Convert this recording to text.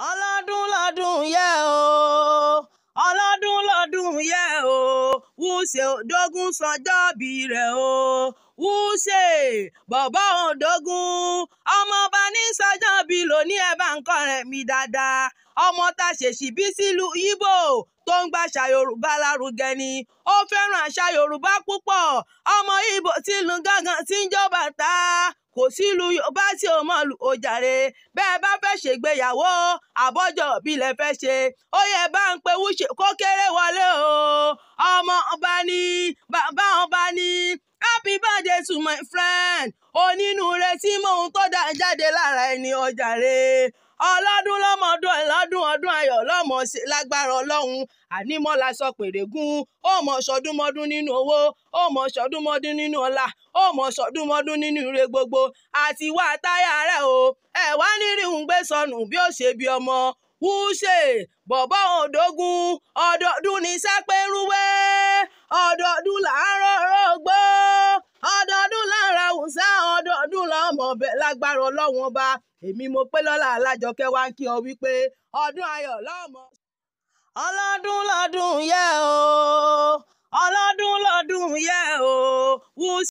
ọlọ́dún lọ́dún yẹ o ọlọ́dún lọ́dún yẹ o Wuse Odogun sọjọ́bí rẹ̀ o Wuse bọ̀bọ́ Odogun ọmọọba ní sọjọ́bí lónìí ẹ bá ń kọrin mi dáadáa ọmọ tá a ṣèṣì bí sílùú Ìgbò tó ń gbàṣà Yorùbá lárugẹ ni ó fẹ́ràn àṣà Yorùbá púpọ̀ ọmọ Ìgbò tí ìlú gángan tí ń jó bàtà kò sílùú Yorùbá tí ò mọ̀ lù ó jàre bẹ́ẹ̀ bá fẹ́ ṣègbéyàwó àbọ́jọ́ ìbílẹ̀ fẹ́ ṣe ó yẹ bá ń pe Wuse kó kéré wọlé o ọmọ ọba ní bàbá ọba ní happy birthday to my friend onínúure tí mò ń tó dá jáde lára ẹni ó jàre ọlọ́dún lọ́mọdún ẹ̀lọ́dún ọdún ayọ̀ lọ́mọ ṣe lágbára ọlọ́run ànímọ́lá sọ pèrègún ó mọ̀ ṣọdúnmọ́dún nínú owó ó mọ̀ ṣọdúnmọ́dún nínú ọlá ó mọ̀ ṣọdúnmọ́dún nínú ire gbogbo àti wá táyà rẹ̀ o ẹ̀ wá nírìhùn gbé sọnù bí ó ṣe bí ọmọ Wuse bọ̀bọ́ Odogun ọdọọdún ní sápẹ́rúwé ọdọọdún làárọ̀ rògbò ọdọọdún lára Hausa ọdọọdún lọ́mọ ọbẹ̀ lágbára ọlọ́run ọba èmi mo pé lọ́la Alájọkẹ́ wá ń kí ọ wípé ọdún ayọ̀ lọ́mọ. ọlọ́dún lọ́dún yẹ o ọlọ́dún lọ́dún yẹ o Wuse.